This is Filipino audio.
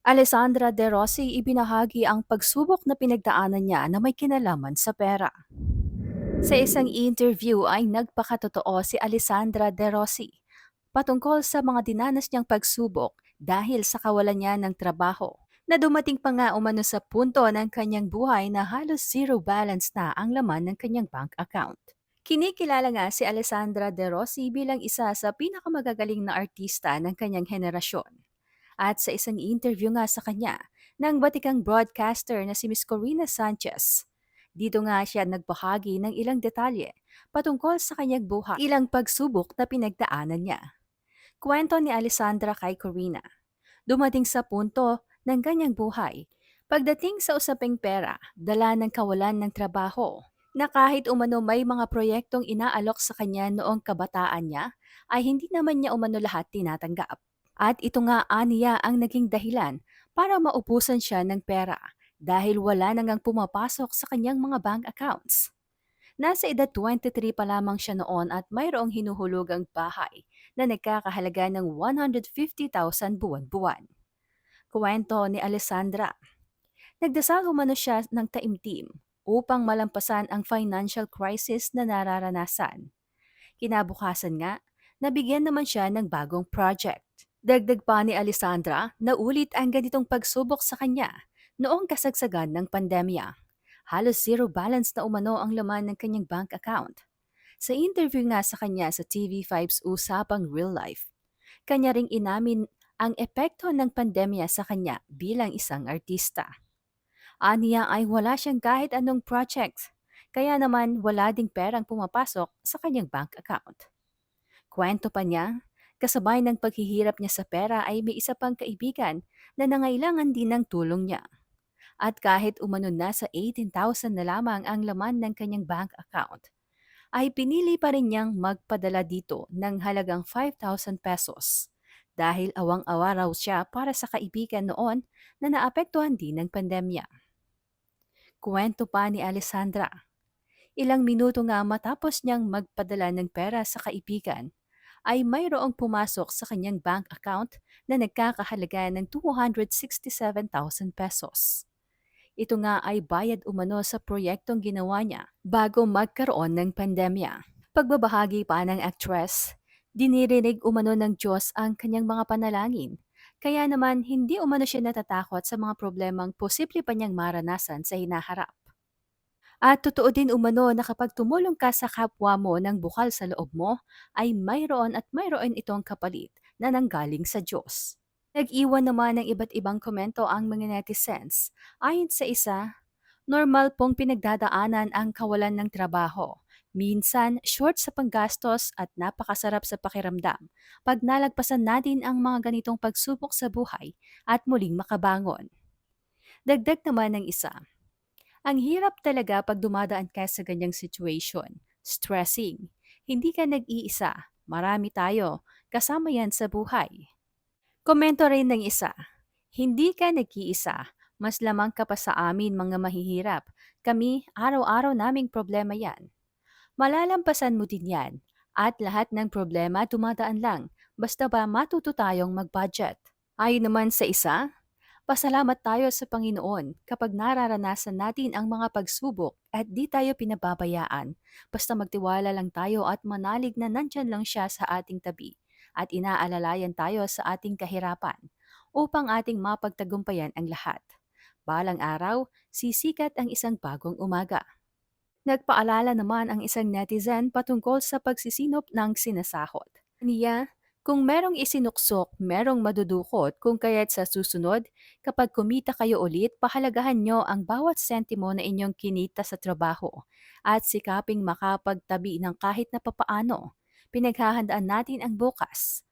Alessandra De Rossi ibinahagi ang pagsubok na pinagdaanan niya na may kinalaman sa pera. Sa isang interview ay nagpakatotoo si Alessandra De Rossi patungkol sa mga dinanas niyang pagsubok dahil sa kawalan niya ng trabaho, na dumating pa nga umano sa punto ng kanyang buhay na halos zero balance na ang laman ng kanyang bank account. Kinikilala nga si Alessandra De Rossi bilang isa sa pinakamagagaling na artista ng kanyang henerasyon. At sa isang interview nga sa kanya ng batikang broadcaster na si Miss Corina Sanchez, dito nga siya nagbahagi ng ilang detalye patungkol sa kanyang buhay, ilang pagsubok na pinagdaanan niya. Kwento ni Alessandra kay Corina, dumating sa punto ng kanyang buhay. Pagdating sa usaping pera, dala ng kawalan ng trabaho, na kahit umano may mga proyektong inaalok sa kanya noong kabataan niya, ay hindi naman niya umano lahat tinatanggap. At ito nga aniya ang naging dahilan para maubusan siya ng pera dahil wala na ngang pumapasok sa kanyang mga bank accounts. Nasa edad 23 pa lamang siya noon at mayroong hinuhulugang bahay na nagkakahalaga ng 150,000 buwan-buwan. Kuwento ni Alessandra, nagdasal umano siya ng taimtim upang malampasan ang financial crisis na nararanasan. Kinabukasan nga, nabigyan naman siya ng bagong project. Dagdag pa ni Alessandra na ulit ang ganitong pagsubok sa kanya noong kasagsagan ng pandemya. Halos zero balance na umano ang laman ng kanyang bank account. Sa interview nga sa kanya sa TV5's Usapang Real Life, kanya ring inamin ang epekto ng pandemya sa kanya bilang isang artista. Aniya ay wala siyang kahit anong project, kaya naman wala ding perang pumapasok sa kanyang bank account. Kwento pa niya, kasabay ng paghihirap niya sa pera ay may isa pang kaibigan na nangailangan din ng tulong niya. At kahit umano na sa 18,000 na lamang ang laman ng kanyang bank account, ay pinili pa rin niyang magpadala dito ng halagang 5,000 pesos dahil awang-awa raw siya para sa kaibigan noon na naapektuhan din ng pandemya. Kwento pa ni Alessandra, ilang minuto nga matapos niyang magpadala ng pera sa kaibigan, ay mayroong pumasok sa kanyang bank account na nagkakahalaga ng 267,000 pesos. Ito nga ay bayad umano sa proyektong ginawa niya bago magkaroon ng pandemya. Pagbabahagi pa ng actress, dinirinig umano ng Diyos ang kanyang mga panalangin. Kaya naman hindi umano siya natatakot sa mga problemang posible pa niyang maranasan sa hinaharap. At totoo din umano na kapag tumulong ka sa kapwa mo ng bukal sa loob mo, ay mayroon at mayroon itong kapalit na nanggaling sa Diyos. Nag-iwan naman ng iba't ibang komento ang mga netizens. Ayon sa isa, normal pong pinagdadaanan ang kawalan ng trabaho. Minsan, short sa panggastos at napakasarap sa pakiramdam pag nalagpasan natin ang mga ganitong pagsubok sa buhay at muling makabangon. Dagdag naman ng isa, ang hirap talaga pag dumadaan ka sa ganyang situation. Stressing. Hindi ka nag-iisa. Marami tayo. Kasama yan sa buhay. Komento rin ng isa. Hindi ka nag-iisa. Mas lamang ka pa sa amin mga mahihirap. Kami, araw-araw naming problema yan. Malalampasan mo din yan. At lahat ng problema dumadaan lang. Basta ba matuto tayong mag-budget. Ayon naman sa isa, pasalamat tayo sa Panginoon kapag nararanasan natin ang mga pagsubok at di tayo pinababayaan. Basta magtiwala lang tayo at manalig na nandyan lang siya sa ating tabi at inaalalayan tayo sa ating kahirapan upang ating mapagtagumpayan ang lahat. Balang araw, sisikat ang isang bagong umaga. Nagpaalala naman ang isang netizen patungkol sa pagsisinop ng sinasahod. Niya, kung merong isinuksok, merong madudukot kung kaya't sa susunod, kapag kumita kayo ulit, pahalagahan nyo ang bawat sentimo na inyong kinita sa trabaho at sikaping makapagtabi ng kahit na papaano. Pinaghahandaan natin ang bukas.